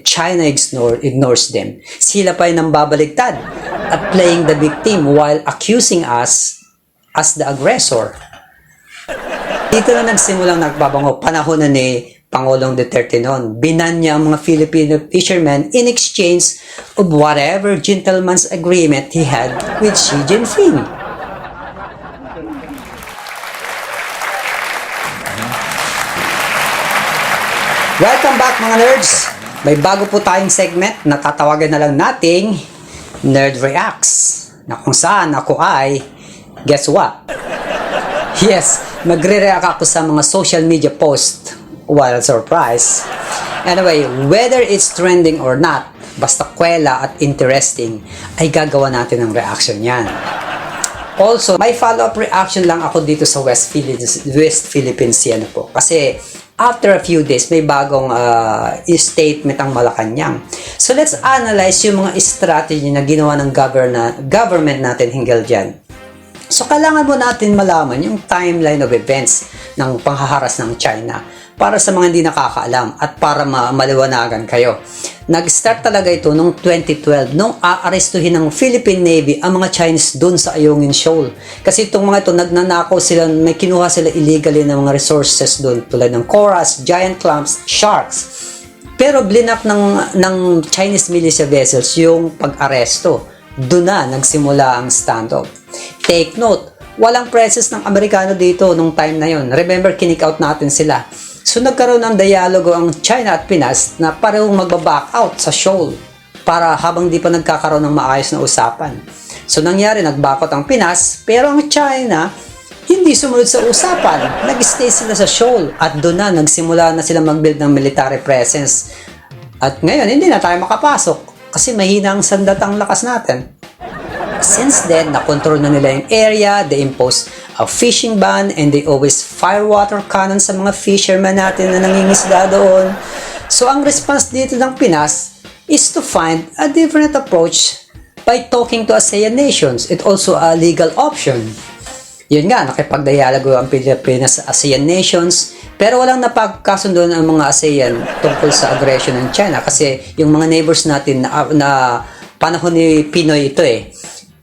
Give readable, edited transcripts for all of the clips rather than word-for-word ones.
China ignores them. Sila pa yung nambabaligtad at playing the victim while accusing us as the aggressor. Dito na nagsimulang nagbabango panahon na ni Pangulong Duterte noon. Binan niya ang mga Filipino fishermen in exchange of whatever gentleman's agreement he had with Xi Jinping. Welcome back mga nerds! May bago po tayong segment na tatawagan na lang nating Nerd Reacts, na kung saan ako ay, guess what? Yes, magre-react ako sa mga social media post. Well, surprise. Anyway, whether it's trending or not, basta kwela at interesting, ay gagawa natin ng reaction yan. Also, may follow-up reaction lang ako dito sa West Philippines yan po. Kasi after a few days, may bagong statement ang Malacanang. So let's analyze yung mga strategy na ginawa ng government natin hinggil dyan. So kailangan mo natin malaman yung timeline of events ng panghaharas ng China para sa mga hindi nakakaalam at para maliwanagan kayo. Nag-start talaga ito noong 2012 nung aarestuhin ng Philippine Navy ang mga Chinese dun sa Ayungin Shoal. Kasi itong mga ito, nagnanakaw sila, may kinuha sila illegally ng mga resources dun tulad ng corals, giant clams, sharks. Pero blinak ng Chinese militia vessels yung pag-aresto. Doon na nagsimula ang standoff. Take note, walang presence ng Amerikano dito nung time na yon. Remember, kick out natin sila. So nagkaroon ng dialogo ang China at Pinas na parehong magbaback out sa shoal para habang di pa nagkakaroon ng maayos na usapan. So nangyari, nag-back out ang Pinas, pero ang China hindi sumunod sa usapan. Nag-stay sila sa shoal at doon na nagsimula na sila mag-build ng military presence. At ngayon, hindi na tayo makapasok kasi mahina ang sandatang lakas natin. Since then, nakontrol na nila yung area, they imposed a fishing ban, and they always fire water cannon sa mga fishermen natin na nangingisda doon. So, ang response dito ng Pinas is to find a different approach by talking to ASEAN nations. It's also a legal option. Yun nga, nakipagdialogo ang Pilipinas sa ASEAN nations, pero walang napagkasundo ng mga ASEAN tungkol sa aggression ng China kasi yung mga neighbors natin na panahon ni Pinoy ito eh.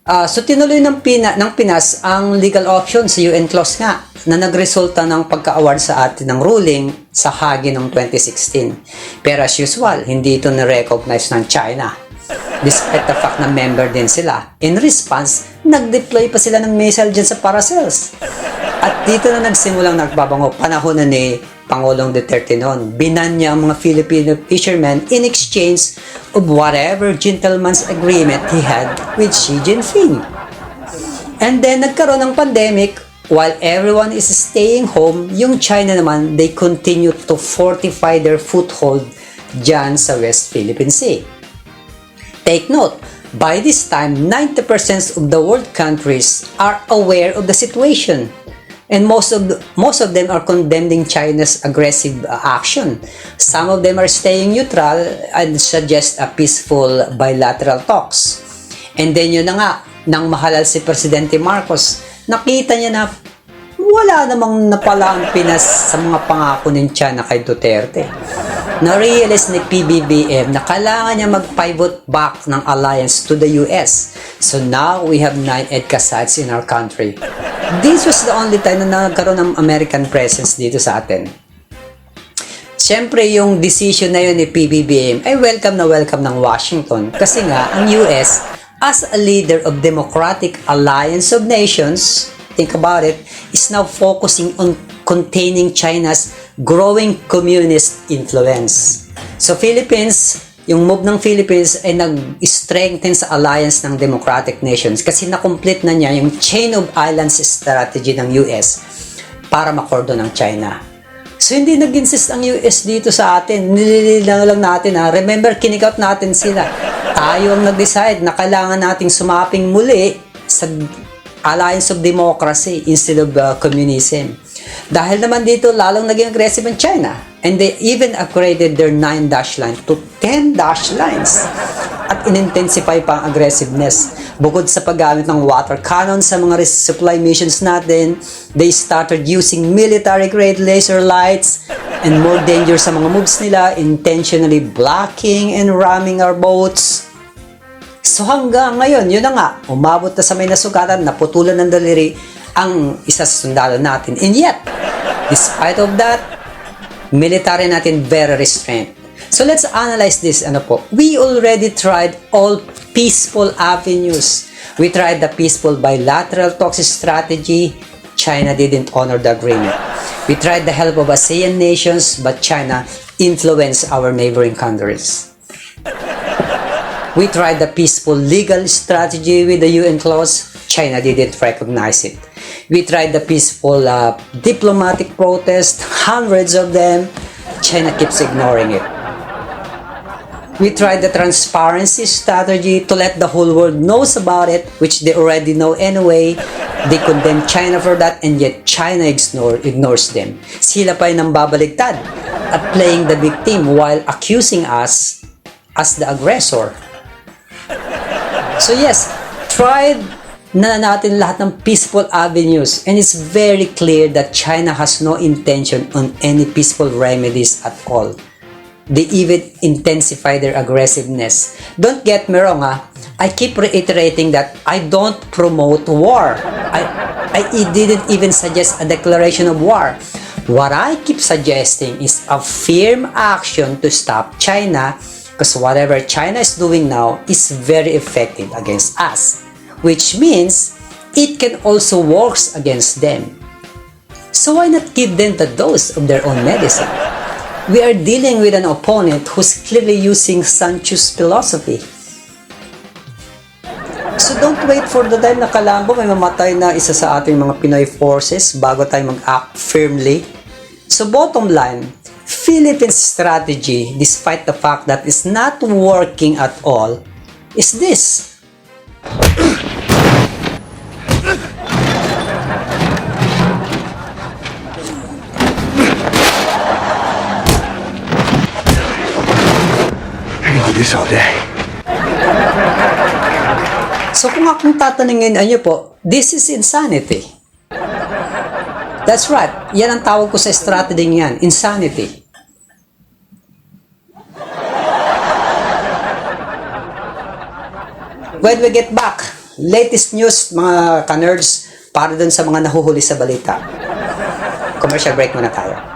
So tinuloy ng Pinas ang legal option sa UN clause nga na nagresulta ng pagka-award sa atin ng ruling sa Hague noong 2016. Pero as usual, hindi ito na-recognize ng China. Despite the fact na member din sila. In response, nag-deploy pa sila ng missile dyan sa Paracels. At dito na nagsimulang nagbabango panahon na ni Pangulong Duterte noon. Binan niya ang mga Filipino fishermen in exchange of whatever gentleman's agreement he had with Xi Jinping. And then nagkaroon ng pandemic, while everyone is staying home, yung China naman, they continue to fortify their foothold dyan sa West Philippine Sea. Take note, by this time, 90% of the world countries are aware of the situation. And most of them are condemning China's aggressive action. Some of them are staying neutral and suggest a peaceful bilateral talks. And then yun na nga, nang mahalal si Presidente Marcos, nakita niya na wala namang napala ang Pinas sa mga pangako ng China kay Duterte. Na-realize ni PBBM na kailangan niya mag-pivot back ng alliance to the US. So now we have 9 EDCA sites in our country. This was the only time na nagkaroon ng American presence dito sa atin. Siyempre, yung decision na yun ni PBBM ay welcome na welcome ng Washington kasi nga ang US as a leader of Democratic Alliance of Nations, think about it, is now focusing on containing China's growing communist influence. So Philippines, yung move ng Philippines ay nag-strengthen sa alliance ng democratic nations kasi na-complete na niya yung chain of islands strategy ng US para makordon ng China. So hindi nag-insist ang US dito sa atin. Nililinaw lang natin ha. Remember, kick out natin sila. Tayo ang nag-decide na kailangan nating sumaping muli sa alliance of democracy instead of communism. Dahil naman dito, lalong naging aggressive ang China. And they even upgraded their 9 dash line to 10 dash lines. At in-intensify pa ang aggressiveness. Bukod sa paggamit ng water cannon sa mga resupply missions natin, they started using military-grade laser lights And more danger sa mga moves nila, intentionally blocking and ramming our boats. So hanggang ngayon, yun na nga, umabot na sa may nasugatan, naputulan ng daliri ang isa sa sundalo natin. And yet, despite of that, military natin very restrained. So let's analyze this. We already tried all peaceful avenues. We tried the peaceful bilateral talks strategy. China didn't honor the agreement. We tried the help of ASEAN nations, but China influenced our neighboring countries. We tried the peaceful legal strategy with the UN clause. China didn't recognize it. We tried the peaceful diplomatic protest, hundreds of them. China keeps ignoring it. We tried the transparency strategy to let the whole world knows about it, which they already know anyway. They condemn China for that, and yet China ignores them. Sila pa yung nambabaligtad at playing the victim while accusing us as the aggressor. So yes, tried na natin lahat ng peaceful avenues, and it's very clear that China has no intention on any peaceful remedies at all. They even intensify their aggressiveness. Don't get me wrong, I keep reiterating that I don't promote war. I didn't even suggest a declaration of war. What I keep suggesting is a firm action to stop China, because whatever China is doing now is very effective against us, which means it can also work against them. So why not give them the dose of their own medicine? We are dealing with an opponent who's clearly using Sun Tzu's philosophy. So don't wait for the time na kalambo may mamatay na isa sa ating mga Pinoy forces bago tayo mag-act firmly. So bottom line, Philippines' strategy, despite the fact that it's not working at all, is this. This all day. So kung akong tatanungin nyo po, this is insanity. That's right. Yan ang tawag ko sa strategy yan, insanity. When we get back, latest news mga ka-nerds para dun sa mga nahuhuli sa balita. Commercial break muna tayo.